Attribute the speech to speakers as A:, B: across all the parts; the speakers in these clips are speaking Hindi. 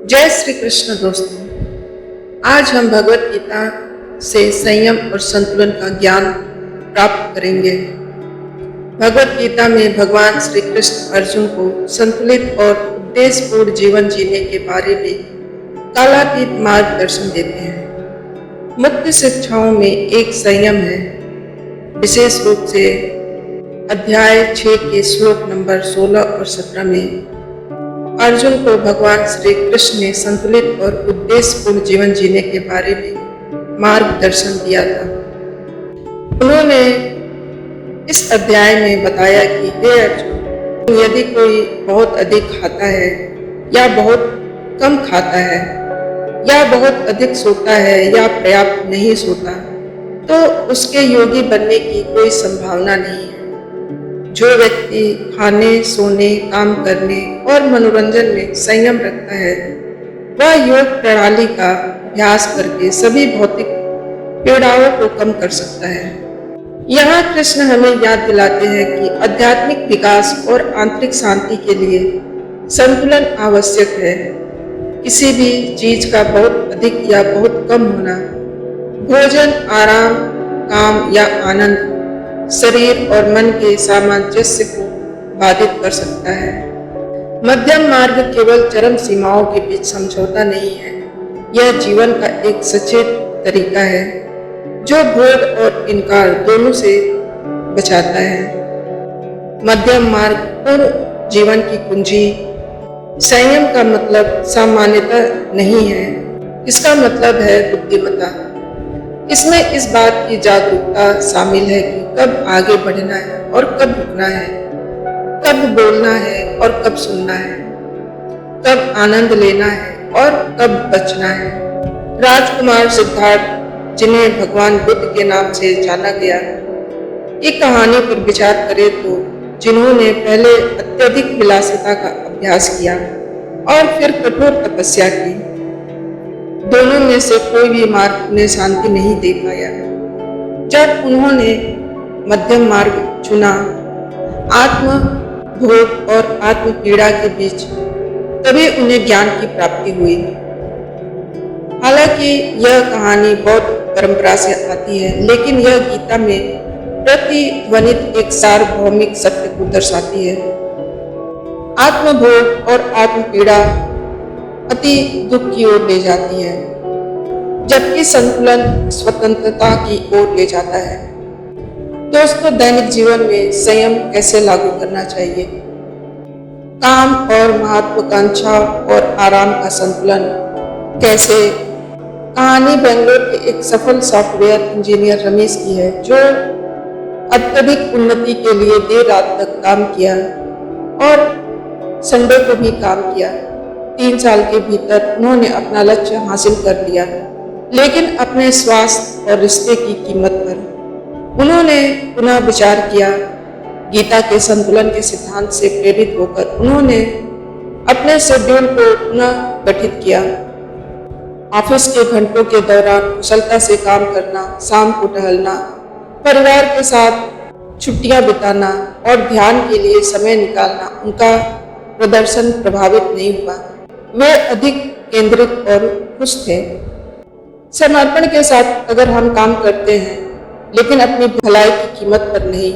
A: जय श्री कृष्ण दोस्तों। आज हम भगवत गीता से संयम और संतुलन का ज्ञान प्राप्त करेंगे। भगवत गीता में भगवान श्री कृष्ण अर्जुन को संतुलित और उद्देश्यपूर्ण जीवन जीने के बारे में कालातीत मार्गदर्शन देते हैं। मुख्य शिक्षाओं में एक संयम है। विशेष रूप से अध्याय 6 के श्लोक नंबर 16 और 17 में अर्जुन को भगवान श्री कृष्ण ने संतुलित और उद्देश्यपूर्ण जीवन जीने के बारे में मार्गदर्शन दिया था। उन्होंने इस अध्याय में बताया कि हे अर्जुन, यदि कोई बहुत अधिक खाता है या बहुत कम खाता है या बहुत अधिक सोता है या पर्याप्त नहीं सोता, तो उसके योगी बनने की कोई संभावना नहीं है। जो व्यक्ति खाने, सोने, काम करने और मनोरंजन में संयम रखता है, वह योग प्रणाली का अभ्यास करके सभी भौतिक पीड़ाओं को कम कर सकता है। यहाँ कृष्ण हमें याद दिलाते हैं कि आध्यात्मिक विकास और आंतरिक शांति के लिए संतुलन आवश्यक है। किसी भी चीज का बहुत अधिक या बहुत कम होना, भोजन, आराम, काम या आनंद शरीर और मन के सामंजस्य को बाधित कर सकता है। मध्यम मार्ग केवल चरम सीमाओं के बीच समझौता नहीं है, यह जीवन का एक सचेत तरीका है जो भोग और इनकार दोनों से बचाता है। मध्यम मार्ग पूर्ण जीवन की कुंजी। संयम का मतलब सामान्यता नहीं है, इसका मतलब है बुद्धिमत्ता। इसमें इस बात की जागरूकता शामिल है कि कब आगे बढ़ना है और कब रुकना है, कब बोलना है और कब सुनना है, कब आनंद लेना है और कब बचना है। राजकुमार सिद्धार्थ, जिन्हें भगवान बुद्ध के नाम से जाना गया, एक कहानी पर विचार करें तो जिन्होंने पहले अत्यधिक विलासिता का अभ्यास किया और फिर कठोर तपस्या की, दोनों में से कोई भी मार्ग उन्हें शांति नहीं दे पाया। जब उन्होंने मध्यम मार्ग चुना, आत्म भोग और आत्म पीड़ा के बीच, तभी उन्हें ज्ञान की प्राप्ति हुई। हालांकि यह कहानी बौद्ध परंपरा से आती है, लेकिन यह गीता में प्रतिध्वनित एक सार्वभौमिक सत्य को दर्शाती है। आत्म भोग और आत्म पीड़ा अति दुख की ओर ले जाती है, जबकि संतुलन स्वतंत्रता की ओर ले जाता है। दोस्तों, दैनिक जीवन में संयम कैसे लागू करना चाहिए? काम और महत्वाकांक्षा और आराम का संतुलन कैसे? कहानी बेंगलोर के एक सफल सॉफ्टवेयर इंजीनियर रमेश की है, जो अत्यधिक उन्नति के लिए देर रात तक काम किया और संडे को भी काम किया। 3 साल के भीतर उन्होंने अपना लक्ष्य हासिल कर लिया, लेकिन अपने स्वास्थ्य और रिश्ते की कीमत पर। उन्होंने पुनः विचार किया। गीता के संतुलन के सिद्धांत से प्रेरित होकर उन्होंने अपने शेड्यूल को पुनः गठित किया। ऑफिस के घंटों के दौरान कुशलता से काम करना, शाम को टहलना, परिवार के साथ छुट्टियां बिताना और ध्यान के लिए समय निकालना उनका प्रदर्शन प्रभावित नहीं हुआ। वे अधिक केंद्रित और खुश थे। समर्पण के साथ अगर हम काम करते हैं, लेकिन अपनी भलाई की कीमत पर नहीं,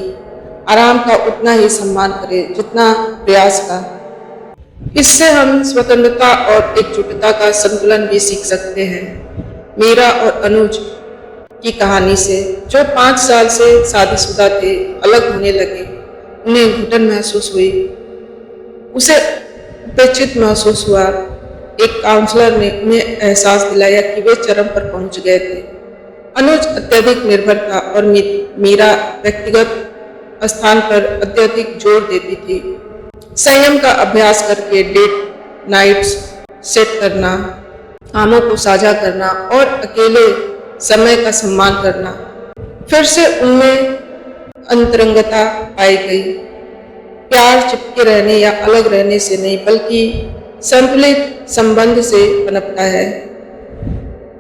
A: आराम का उतना ही सम्मान करें जितना प्रयास का, इससे हम स्वतंत्रता और एकजुटता का संतुलन भी सीख सकते हैं। मीरा और अनुज की कहानी से, जो 5 साल से शादीशुदा थे, अलग होने लगे। उन्हें घुटन महसूस हुई, उसे उपेक्षित महसूस हुआ। एक काउंसलर ने उन्हें एहसास दिलाया कि वे चरम पर पहुंच गए थे। अनुज अत्यधिक निर्भर था और मीरा व्यक्तिगत स्थान पर अत्यधिक जोर देती थी। संयम का अभ्यास करके डेट नाइट्स सेट करना, कामों को साझा करना और अकेले समय का सम्मान करना, फिर से उनमें अंतरंगता पाई गई। प्यार चिपके रहने या अलग रहने से नहीं, बल्कि संतुलित संबंध से पनपता है,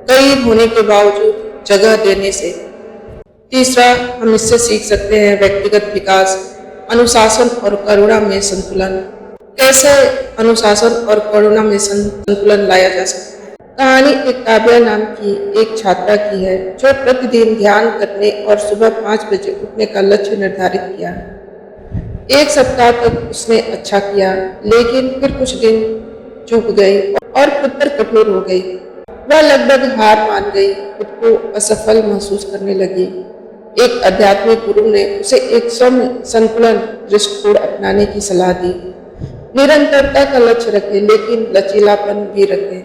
A: करीब होने के बावजूद जगह देने से। तीसरा, हम इससे सीख सकते हैं व्यक्तिगत विकास, अनुशासन और करुणा में संतुलन। कैसे अनुशासन और करुणा में संतुलन लाया जा सकता है। कहानी एक काव्या नाम की एक छात्रा की है जो प्रतिदिन ध्यान करने और सुबह 5 बजे उठने का लक्ष्य निर्धारित किया। एक सप्ताह तक उसने अच्छा किया, लेकिन फिर कुछ दिन चूक गई और खुद पर कठोर हो गई। वह लगभग हार मान गई, खुद को असफल महसूस करने लगी। एक आध्यात्मिक गुरु ने उसे एक सौम्य संतुलन दृष्टिकोण अपनाने की सलाह दी। निरंतरता का लक्ष्य रखे, लेकिन लचीलापन भी रखे।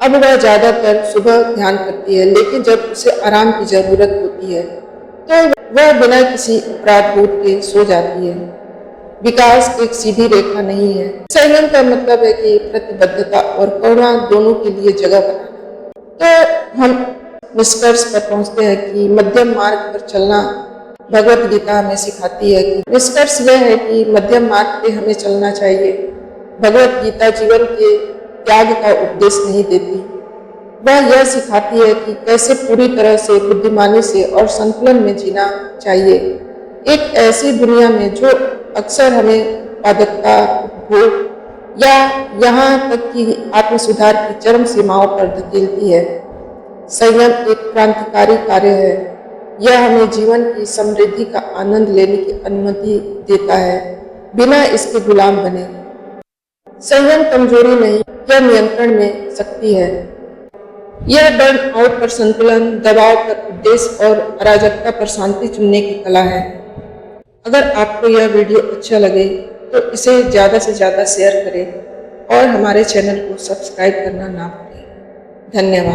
A: अब वह ज्यादातर सुबह ध्यान करती है, लेकिन जब उसे आराम की जरूरत होती है तो वह बिना किसी अपराध बोध के सो जाती है। विकास एक सीधी रेखा नहीं है। संयम का मतलब है कि प्रतिबद्धता और करुणा दोनों के लिए जगह बनाना। तो हम निष्कर्ष पर पहुंचते हैं कि मध्यम मार्ग पर चलना भगवत गीता हमें सिखाती है। कि निष्कर्ष यह है कि मध्यम मार्ग पे हमें चलना चाहिए। भगवत गीता जीवन के त्याग का उपदेश नहीं देती, वह यह सिखाती है कि कैसे पूरी तरह से बुद्धिमानी से और संतुलन में जीना चाहिए। एक ऐसी दुनिया में जो अक्सर हमें उत्पादकता, उपभोग या यहाँ तक कि आत्म सुधार की चरम सीमाओं पर धकेलती है। संयम एक क्रांतिकारी कार्य है। यह हमें जीवन की समृद्धि का आनंद लेने की अनुमति देता है, बिना इसके गुलाम बने। संयम कमजोरी नहीं, यह नियंत्रण में शक्ति है। यह बर्न आउट पर संतुलन, दबाव पर उद्देश्य और अराजकता पर शांति चुनने की कला है। अगर आपको यह वीडियो अच्छा लगे तो इसे ज़्यादा से ज़्यादा शेयर करें और हमारे चैनल को सब्सक्राइब करना ना भूलें। धन्यवाद।